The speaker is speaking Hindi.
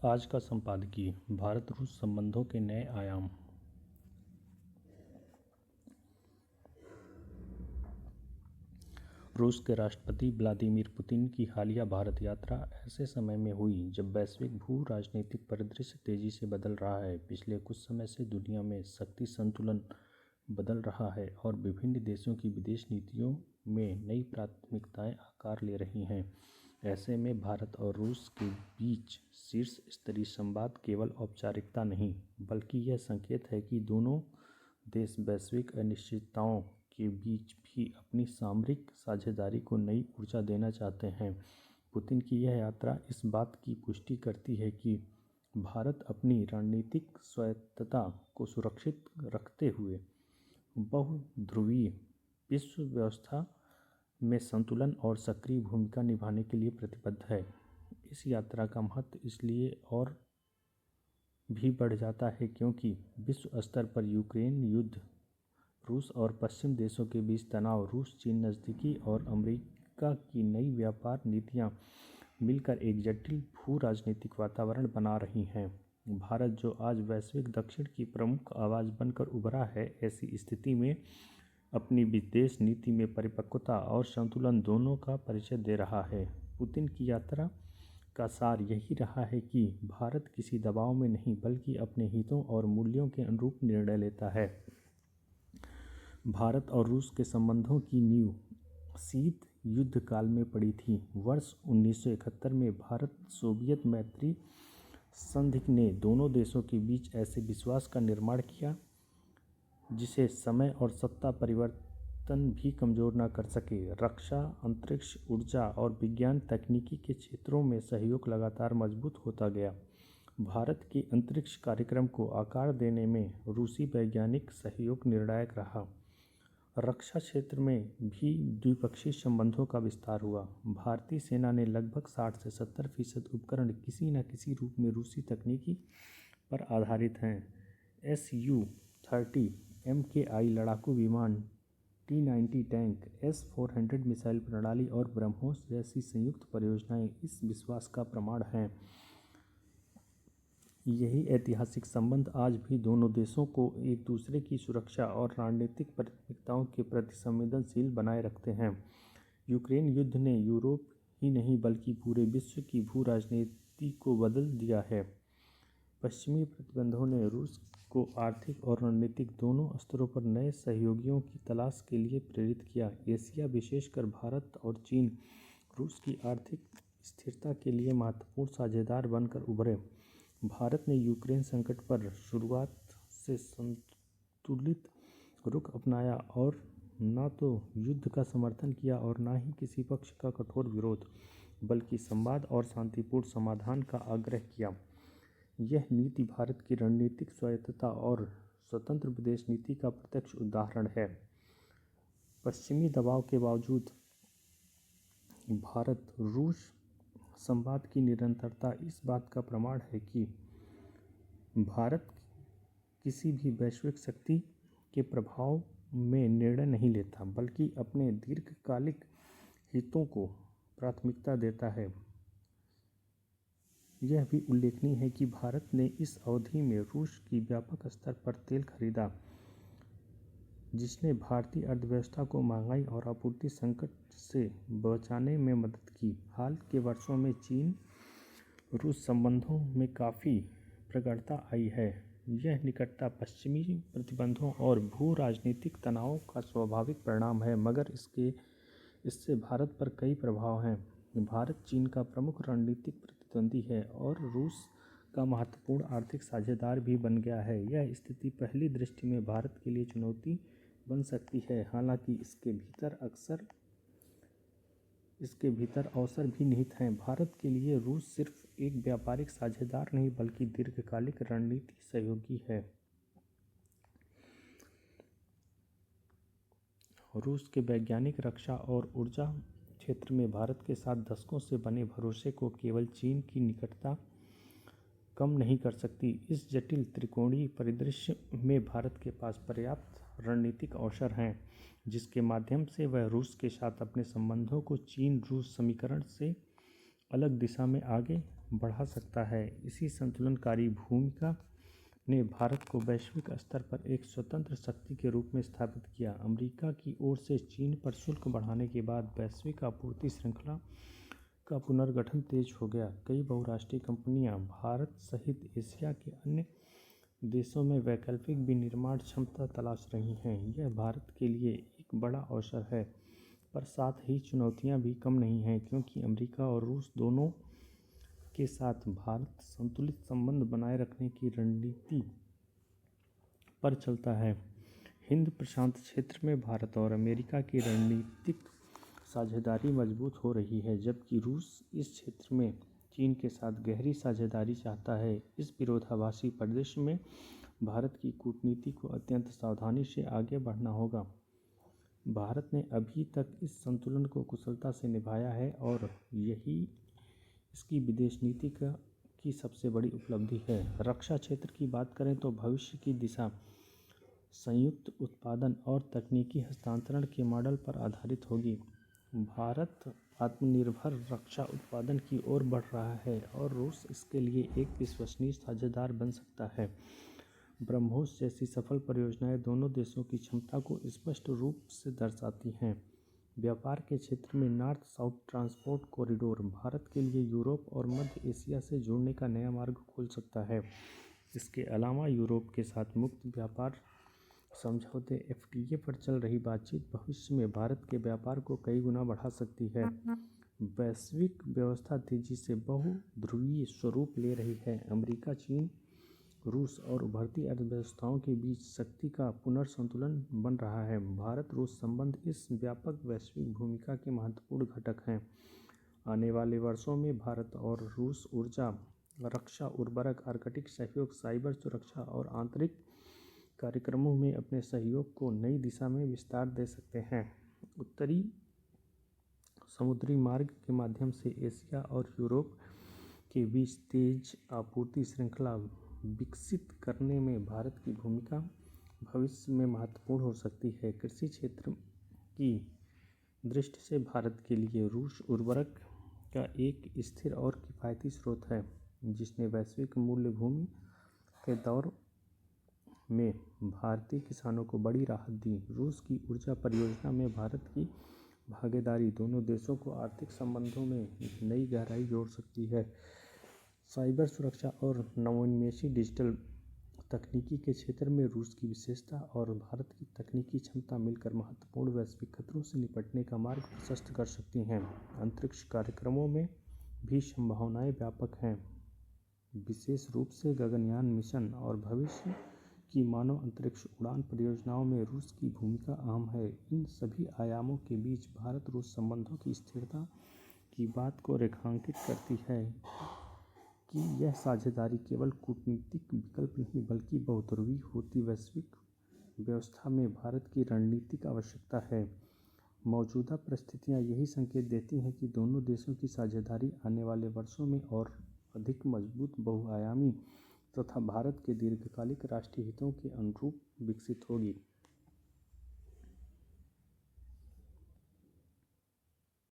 आज का संपादकीय भारत रूस संबंधों के नए आयाम। रूस के राष्ट्रपति व्लादिमीर पुतिन की हालिया भारत यात्रा ऐसे समय में हुई जब वैश्विक भू राजनीतिक परिदृश्य तेजी से बदल रहा है। पिछले कुछ समय से दुनिया में शक्ति संतुलन बदल रहा है और विभिन्न देशों की विदेश नीतियों में नई प्राथमिकताएं आकार ले रही हैं। ऐसे में भारत और रूस के बीच शीर्ष स्तरीय संवाद केवल औपचारिकता नहीं, बल्कि यह संकेत है कि दोनों देश वैश्विक अनिश्चितताओं के बीच भी अपनी सामरिक साझेदारी को नई ऊर्जा देना चाहते हैं। पुतिन की यह यात्रा इस बात की पुष्टि करती है कि भारत अपनी रणनीतिक स्वायत्तता को सुरक्षित रखते हुए बहुध्रुवीय विश्व व्यवस्था में संतुलन और सक्रिय भूमिका निभाने के लिए प्रतिबद्ध है। इस यात्रा का महत्व इसलिए और भी बढ़ जाता है क्योंकि विश्व स्तर पर यूक्रेन युद्ध, रूस और पश्चिम देशों के बीच तनाव, रूस चीन नज़दीकी और अमेरिका की नई व्यापार नीतियां मिलकर एक जटिल भू राजनीतिक वातावरण बना रही हैं। भारत, जो आज वैश्विक दक्षिण की प्रमुख आवाज़ बनकर उभरा है, ऐसी स्थिति में अपनी विदेश नीति में परिपक्वता और संतुलन दोनों का परिचय दे रहा है। पुतिन की यात्रा का सार यही रहा है कि भारत किसी दबाव में नहीं, बल्कि अपने हितों और मूल्यों के अनुरूप निर्णय लेता है। भारत और रूस के संबंधों की नींव शीत युद्ध काल में पड़ी थी। वर्ष 1971 में भारत सोवियत मैत्री संधि ने दोनों देशों के बीच ऐसे विश्वास का निर्माण किया जिसे समय और सत्ता परिवर्तन भी कमजोर न कर सके। रक्षा, अंतरिक्ष, ऊर्जा और विज्ञान तकनीकी के क्षेत्रों में सहयोग लगातार मजबूत होता गया। भारत के अंतरिक्ष कार्यक्रम को आकार देने में रूसी वैज्ञानिक सहयोग निर्णायक रहा। रक्षा क्षेत्र में भी द्विपक्षीय संबंधों का विस्तार हुआ। भारतीय सेना ने लगभग 60 से 70% उपकरण किसी न किसी रूप में रूसी तकनीकी पर आधारित हैं। Su-30 MKI लड़ाकू विमान, T-90 टैंक, S-400 मिसाइल प्रणाली और ब्रह्मोस जैसी संयुक्त परियोजनाएं इस विश्वास का प्रमाण हैं। यही ऐतिहासिक संबंध आज भी दोनों देशों को एक दूसरे की सुरक्षा और रणनीतिक प्राथमिकताओं के प्रति संवेदनशील बनाए रखते हैं। यूक्रेन युद्ध ने यूरोप ही नहीं बल्कि पूरे विश्व की भू राजनीति को बदल दिया है। पश्चिमी प्रतिबंधों ने रूस को आर्थिक और रणनीतिक दोनों स्तरों पर नए सहयोगियों की तलाश के लिए प्रेरित किया। एशिया, विशेषकर भारत और चीन, रूस की आर्थिक स्थिरता के लिए महत्वपूर्ण साझेदार बनकर उभरे। भारत ने यूक्रेन संकट पर शुरुआत से संतुलित रुख अपनाया और न तो युद्ध का समर्थन किया और न ही किसी पक्ष का कठोर विरोध, बल्कि संवाद और शांतिपूर्ण समाधान का आग्रह किया। यह नीति भारत की रणनीतिक स्वायत्तता और स्वतंत्र विदेश नीति का प्रत्यक्ष उदाहरण है। पश्चिमी दबाव के बावजूद भारत रूस संवाद की निरंतरता इस बात का प्रमाण है कि भारत किसी भी वैश्विक शक्ति के प्रभाव में निर्णय नहीं लेता, बल्कि अपने दीर्घकालिक हितों को प्राथमिकता देता है। यह भी उल्लेखनीय है कि भारत ने इस अवधि में रूस की व्यापक स्तर पर तेल खरीदा, जिसने भारतीय अर्थव्यवस्था को महंगाई और आपूर्ति संकट से बचाने में मदद की। हाल के वर्षों में चीन रूस संबंधों में काफ़ी प्रगाढ़ता आई है। यह निकटता पश्चिमी प्रतिबंधों और भू राजनीतिक तनावों का स्वाभाविक परिणाम है, मगर इससे भारत पर कई प्रभाव हैं। भारत चीन का प्रमुख रणनीतिक प्रतिद्वंदी है और रूस का महत्वपूर्ण आर्थिक साझेदार भी बन गया है। यह स्थिति पहली दृष्टि में भारत के लिए चुनौती बन सकती है, हालांकि इसके भीतर अवसर भी निहित हैं। भारत के लिए रूस सिर्फ एक व्यापारिक साझेदार नहीं, बल्कि दीर्घकालिक रणनीतिक सहयोगी है। रूस के वैज्ञानिक, रक्षा और ऊर्जा क्षेत्र में भारत के साथ दशकों से बने भरोसे को केवल चीन की निकटता कम नहीं कर सकती। इस जटिल त्रिकोणीय परिदृश्य में भारत के पास पर्याप्त रणनीतिक अवसर हैं, जिसके माध्यम से वह रूस के साथ अपने संबंधों को चीन रूस समीकरण से अलग दिशा में आगे बढ़ा सकता है। इसी संतुलनकारी भूमिका ने भारत को वैश्विक स्तर पर एक स्वतंत्र शक्ति के रूप में स्थापित किया। अमेरिका की ओर से चीन पर शुल्क बढ़ाने के बाद वैश्विक आपूर्ति श्रृंखला का पुनर्गठन तेज हो गया। कई बहुराष्ट्रीय कंपनियां भारत सहित एशिया के अन्य देशों में वैकल्पिक विनिर्माण क्षमता तलाश रही हैं। यह भारत के लिए एक बड़ा अवसर है, पर साथ ही चुनौतियां भी कम नहीं हैं, क्योंकि अमेरिका और रूस दोनों के साथ भारत संतुलित संबंध बनाए रखने की रणनीति पर चलता है। हिंद प्रशांत क्षेत्र में भारत और अमेरिका की रणनीतिक साझेदारी मजबूत हो रही है, जबकि रूस इस क्षेत्र में चीन के साथ गहरी साझेदारी चाहता है। इस विरोधाभासी परिदृश्य में भारत की कूटनीति को अत्यंत सावधानी से आगे बढ़ना होगा। भारत ने अभी तक इस संतुलन को कुशलता से निभाया है और यही इसकी विदेश नीति की सबसे बड़ी उपलब्धि है। रक्षा क्षेत्र की बात करें तो भविष्य की दिशा संयुक्त उत्पादन और तकनीकी हस्तांतरण के मॉडल पर आधारित होगी। भारत आत्मनिर्भर रक्षा उत्पादन की ओर बढ़ रहा है और रूस इसके लिए एक विश्वसनीय साझेदार बन सकता है। ब्रह्मोस जैसी सफल परियोजनाएं दोनों देशों की क्षमता को स्पष्ट रूप से दर्शाती हैं। व्यापार के क्षेत्र में north south transport corridor Bharat के लिए यूरोप और मध्य एशिया से जुड़ने का नया मार्ग खोल सकता है। इसके अलावा यूरोप के साथ मुक्त व्यापार समझौते FTA पर चल रही बातचीत भविष्य में भारत के व्यापार को कई गुना बढ़ा सकती है। वैश्विक व्यवस्था तेजी से बहुध्रुवीय स्वरूप ले रही है। अमेरिका, चीन, रूस और उभरती अर्थव्यवस्थाओं के बीच शक्ति का पुनर्संतुलन बन रहा है। भारत रूस संबंध इस व्यापक वैश्विक भूमिका के महत्वपूर्ण घटक हैं। आने वाले वर्षों में भारत और रूस ऊर्जा, रक्षा, उर्वरक, आर्कटिक सहयोग, साइबर सुरक्षा और आंतरिक कार्यक्रमों में अपने सहयोग को नई दिशा में विस्तार दे सकते हैं। उत्तरी समुद्री मार्ग के माध्यम से एशिया और यूरोप के बीच तेज आपूर्ति श्रृंखला विकसित करने में भारत की भूमिका भविष्य में महत्वपूर्ण हो सकती है। कृषि क्षेत्र की दृष्टि से भारत के लिए रूस उर्वरक का एक स्थिर और किफ़ायती स्रोत है, जिसने वैश्विक मूल्य भूमि के दौर में भारतीय किसानों को बड़ी राहत दी। रूस की ऊर्जा परियोजना में भारत की भागीदारी दोनों देशों को आर्थिक संबंधों में नई गहराई जोड़ सकती है। साइबर सुरक्षा और नवोन्मेषी डिजिटल तकनीकी के क्षेत्र में रूस की विशेषता और भारत की तकनीकी क्षमता मिलकर महत्वपूर्ण वैश्विक खतरों से निपटने का मार्ग प्रशस्त कर सकती हैं। अंतरिक्ष कार्यक्रमों में भी संभावनाएं व्यापक हैं, विशेष रूप से गगनयान मिशन और भविष्य की मानव अंतरिक्ष उड़ान परियोजनाओं में रूस की भूमिका अहम है। इन सभी आयामों के बीच भारत रूस संबंधों की स्थिरता की बात को रेखांकित करती है कि यह साझेदारी केवल कूटनीतिक विकल्प नहीं बल्कि बहुध्रुवीय होती वैश्विक व्यवस्था में भारत की रणनीतिक आवश्यकता है। मौजूदा परिस्थितियां यही संकेत देती हैं कि दोनों देशों की साझेदारी आने वाले वर्षों में और अधिक मजबूत, बहुआयामी तथा भारत के दीर्घकालिक राष्ट्रीय हितों के अनुरूप विकसित होगी।